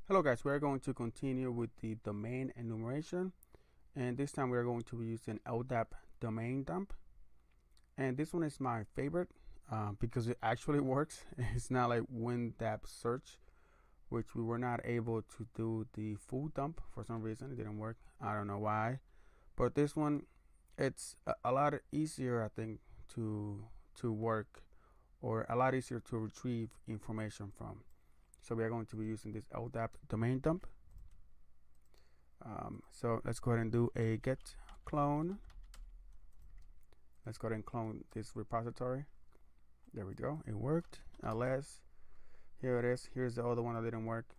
Hello guys, we're going to continue with the domain enumeration, and this time we're going to be using LdapDomainDump. And this one is my favorite because it actually works. It's not like WinDAP search, which we were not able to do the full dump for some reason. It didn't work. I don't know why, but this one, it's a lot easier, I think, to work, or a lot easier to retrieve information from. So we are going to be using this LdapDomainDump. So let's go ahead and do a get clone. Let's go ahead and clone this repository. There we go. It worked. ls. Here it is. Here's the other one that didn't work.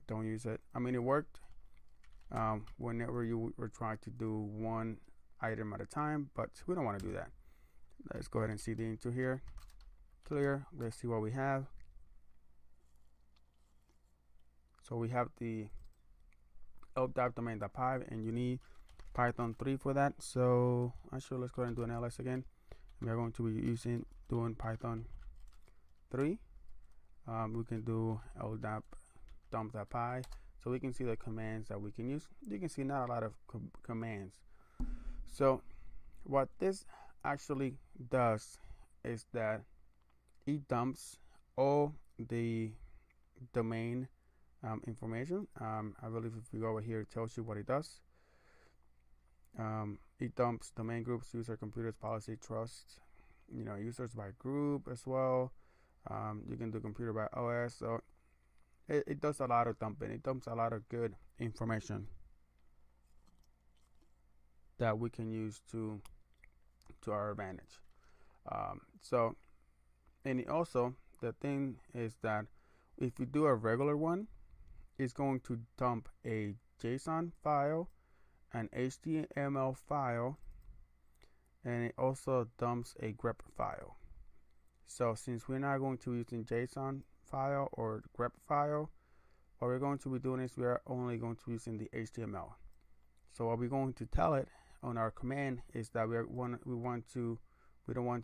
Don't use it. I mean, it worked whenever you were trying to do one item at a time, but we don't want to do that. Let's go ahead and cd into here. Clear. Let's see what we have. So we have the LdapDomain.py, and you need Python 3 for that. So actually, let's go ahead and do an ls again. We are going to be doing Python 3. We can do LdapDump.py, so we can see the commands that we can use. You can see not a lot of commands. So what this actually does is that it dumps all the domain information. I believe if we go over here, it tells you what it does. It dumps domain groups, user, computers, policy, trust, users by group as well. You can do computer by OS. So it does a lot of dumping. It dumps a lot of good information that we can use to our advantage. And it also, the thing is that if we do a regular one, it's going to dump a JSON file, an HTML file, and it also dumps a grep file. So since we're not going to be using JSON file or grep file, what we're going to be doing is we are only going to be using the HTML. So what we're going to tell it on our command is that we don't want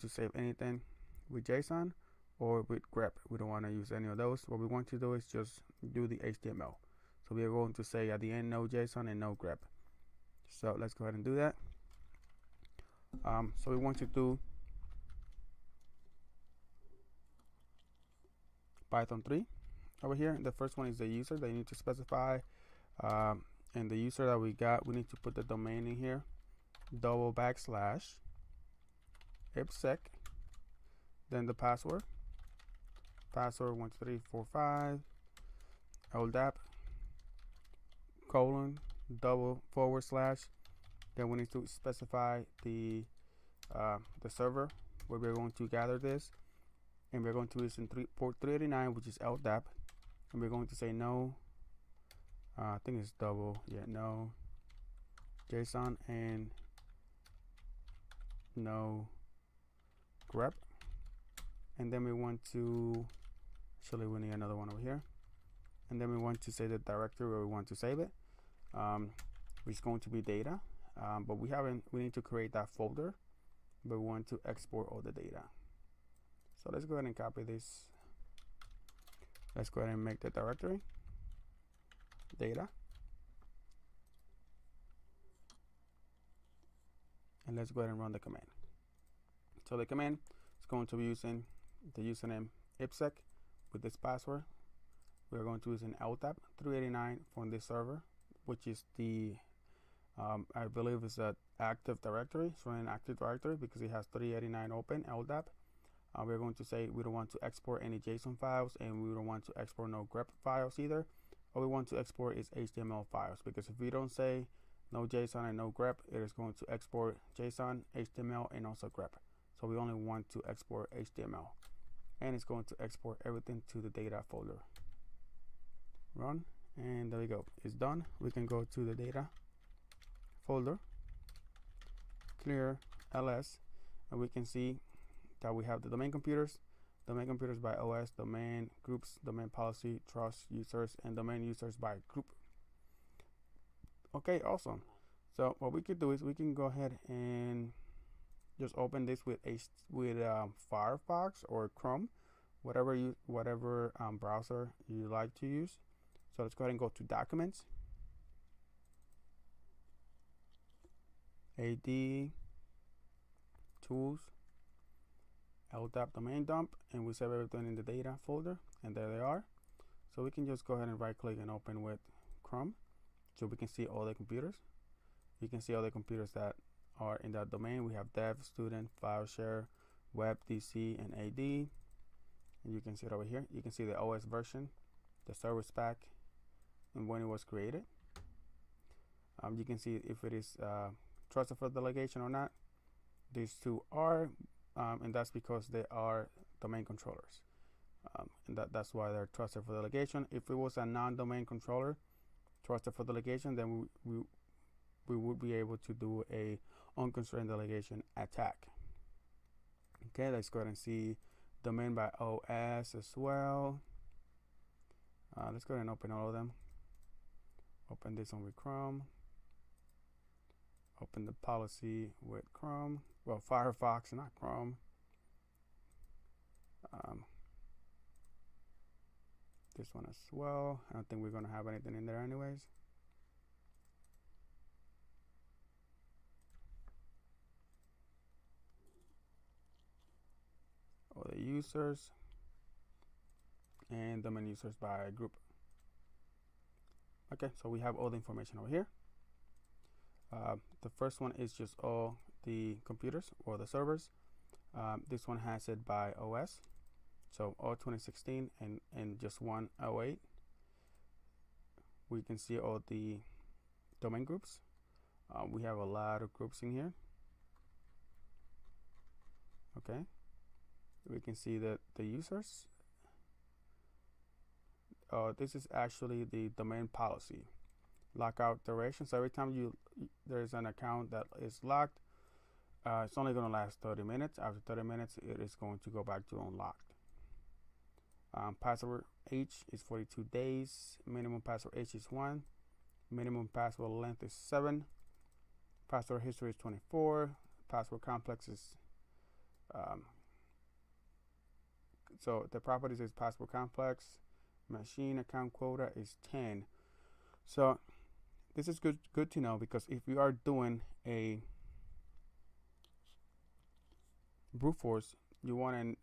to save anything with JSON or with grep. We don't want to use any of those. What we want to do is just do the HTML. So we are going to say at the end no JSON and no grep. So let's go ahead and do that. So we want to do Python 3 over here. The first one is the user that you need to specify, and the user that we got, we need to put the domain in here, // ipsec, then the password 12345 LDAP : // then we need to specify the server where we're going to gather this, and we're going to use in port 389, which is LDAP, and we're going to say no, I think it's no JSON and no grep. And then we want to, actually we need another one over here, and then we want to say the directory where we want to save it, which is going to be data, but we need to create that folder, but we want to export all the data. So let's go ahead and copy this. Let's go ahead and make the directory data, and let's go ahead and run the command. So the command is going to be using the username ipsec with this password. We're going to use an LDAP 389 from this server, which is the I believe it's an active directory. It's running an active directory because it has 389 open LDAP. We're going to say we don't want to export any JSON files, and we don't want to export no grep files either. All we want to export is HTML files, because if we don't say no JSON and no grep, it is going to export JSON, HTML, and also grep. So we only want to export HTML, and it's going to export everything to the data folder. Run, and there we go. It's done. We can go to the data folder, clear ls, and we can see that we have the domain computers by OS, domain groups, domain policy, trust, users, and domain users by group. Okay, awesome. So what we could do is we can go ahead and just open this with Firefox or Chrome, whatever browser you like to use. So let's go ahead and go to Documents, AD, Tools, LdapDomainDump, and we save everything in the data folder, and there they are. So we can just go ahead and right click and open with Chrome, so we can see all the computers. You can see all the computers that are in that domain. We have dev, student, file share, web, DC, and AD. And you can see it over here. You can see the OS version, the service pack, and when it was created. You can see if it is trusted for delegation or not. These two are, and that's because they are domain controllers. And that's why they're trusted for delegation. If it was a non-domain controller trusted for delegation, then we would be able to do a unconstrained delegation attack. Okay, let's go ahead and see domain by OS as well. Let's go ahead and open all of them. Open this one with Chrome. Open the policy with Chrome. Well, Firefox, not Chrome. This one as well. I don't think we're going to have anything in there anyways. All the users and domain users by group. Okay, so we have all the information over here. The first one is just all the computers or the servers. This one has it by OS, so all 2016 and just one 08. We can see all the domain groups. We have a lot of groups in here. Okay, we can see that the users. This is actually the domain policy lockout duration. So every time there's an account that is locked, it's only going to last 30 minutes. After 30 minutes, it is going to go back to unlocked. Password H is 42 days. Minimum password H is 1. Minimum password length is 7. Password history is 24. Password complex is so the properties is password complex. Machine account quota is 10. So this is good to know, because if you are doing a brute force, you want to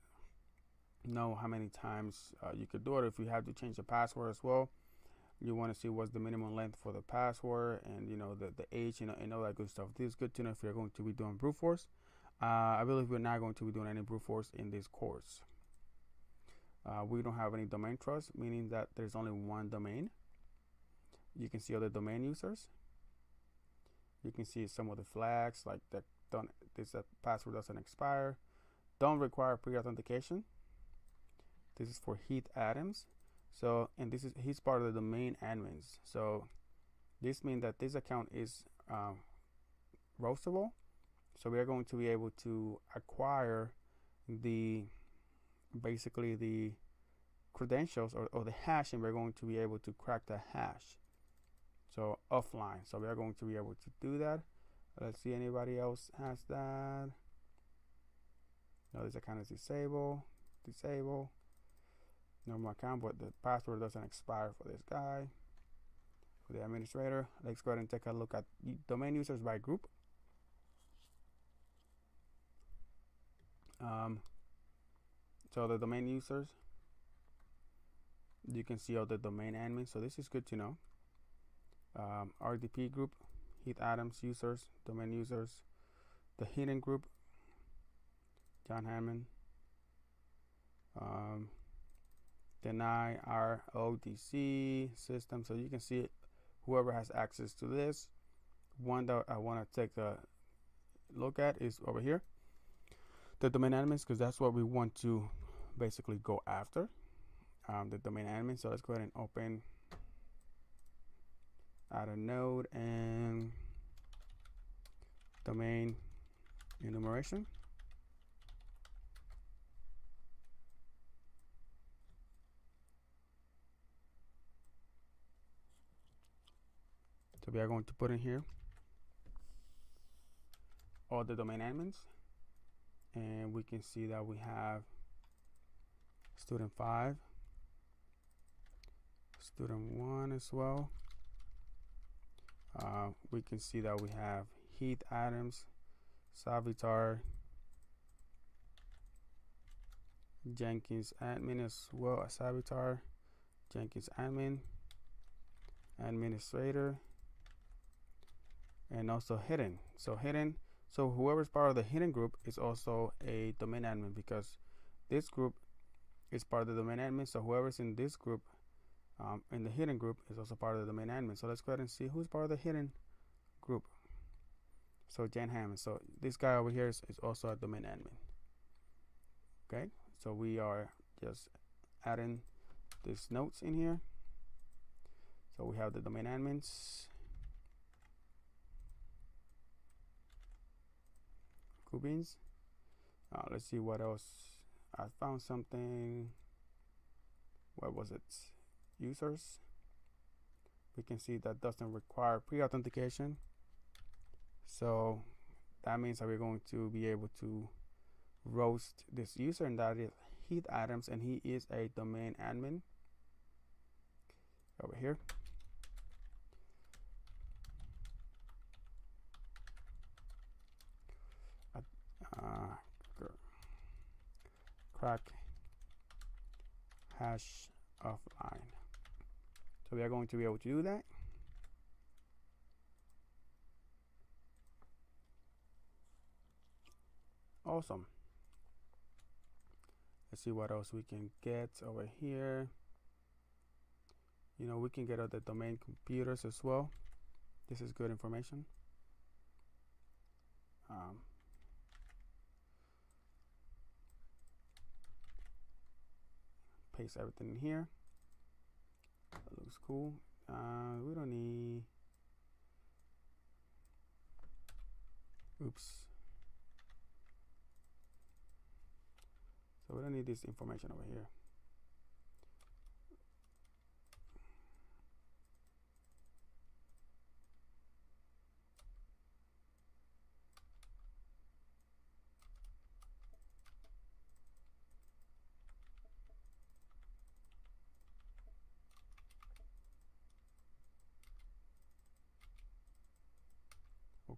know how many times you could do it. If you have to change the password as well, you want to see what's the minimum length for the password, and the age, and all that good stuff. This is good to know if you're going to be doing brute force. I believe we're not going to be doing any brute force in this course. We don't have any domain trust, meaning that there's only one domain. You can see other domain users. You can see some of the flags, like that this password doesn't expire, don't require pre-authentication. This is for Heath Adams. So, and he's part of the domain admins. So this means that this account is roastable. So we are going to be able to acquire basically the credentials or the hash, and we're going to be able to crack the hash, so offline. So we are going to be able to do that. Let's see, anybody else has that? No, this account is disable. Normal account, but the password doesn't expire for this guy, for the administrator. Let's go ahead and take a look at domain users by group. So the domain users, you can see all the domain admins. So this is good to know. RDP group, Heath Adams users, domain users. The hidden group, John Hammond. Deny RODC system. So you can see whoever has access to this. One that I want to take a look at is over here, the domain admins, because that's what we want to basically go after, the domain admin. So let's go ahead and open, add a node, and domain enumeration. So we are going to put in here all the domain admins, and we can see that we have student 5, student 1 as well. We can see that we have Heath Adams, Savitar, Jenkins admin as well as Savitar, Jenkins admin, administrator, and also hidden. So whoever's part of the hidden group is also a domain admin, because this group is part of the domain admin. So whoever's in this group, in the hidden group, is also part of the domain admin. So let's go ahead and see who's part of the hidden group. So Jan Hammond. So this guy over here is also a domain admin. Okay, so we are just adding these notes in here. So we have the domain admins. Cool beans. Let's see what else. I found something. What was it? Users. We can see that doesn't require pre-authentication. So that means that we're going to be able to roast this user, and that is Heath Adams, and he is a domain admin over here. Crack hash offline. So we are going to be able to do that. Awesome. Let's see what else we can get over here. You know, we can get other domain computers as well. This is good information. Paste everything in here. That looks cool. We don't need. Oops. So we don't need this information over here.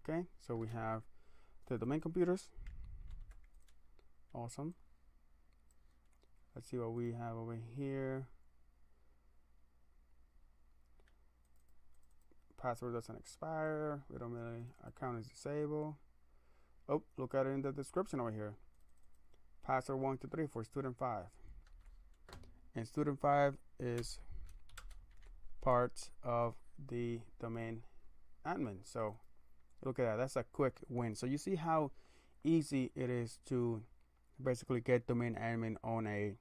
Okay, so we have the domain computers. Awesome. Let's see what we have over here. Password doesn't expire. We don't really, account is disabled. Oh, look at it in the description over here. Password 123 for student 5. And student 5 is part of the domain admin. So look at that. That's a quick win. So you see how easy it is to basically get domain admin on a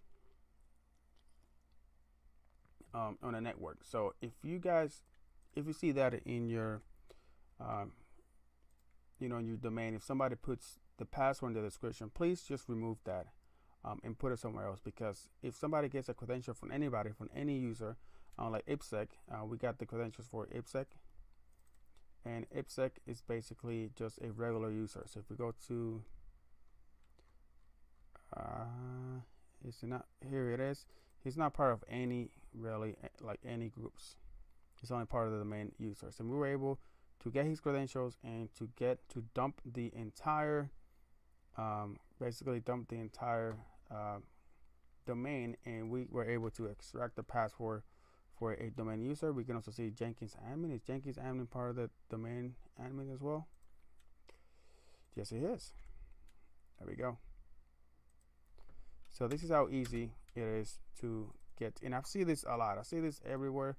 network. So if you see that in your in your domain, if somebody puts the password in the description, please just remove that and put it somewhere else, because if somebody gets a credential from anybody, from any user, like IPSec, we got the credentials for IPSec, and IPSec is basically just a regular user. So if we go to it's not, here it is. He's not part of any, really, like any groups. He's only part of the domain users. And we were able to get his credentials and to dump the entire, basically dump the entire domain, and we were able to extract the password for a domain user. We can also see Jenkins admin. Is Jenkins admin part of the domain admin as well? Yes, it is. There we go. So this is how easy it is to get, and I see this a lot. I see this everywhere,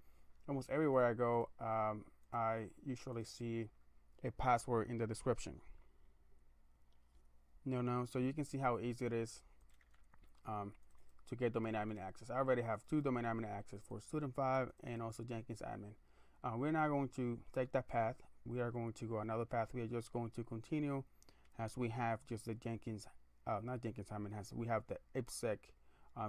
almost everywhere I go. I usually see a password in the description. So you can see how easy it is to get domain admin access. I already have 2 domain admin access for student 5 and also Jenkins admin. We're not going to take that path. We are going to go another path. We are just going to continue as we have just the Jenkins, not Jenkins admin, we have the IPSec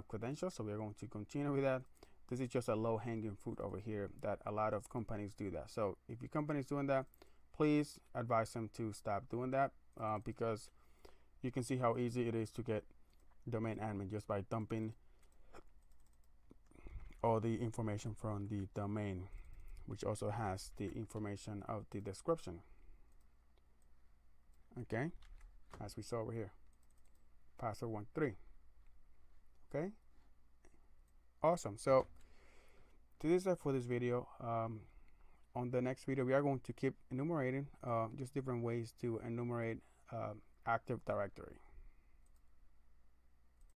credentials. So we're going to continue with that. This is just a low-hanging fruit over here that a lot of companies do that. So if your company is doing that, please advise them to stop doing that, because you can see how easy it is to get domain admin just by dumping all the information from the domain, which also has the information of the description. Okay, as we saw over here, password 13. Okay, awesome. So this is it for this video. On the next video, we are going to keep enumerating just different ways to enumerate Active Directory.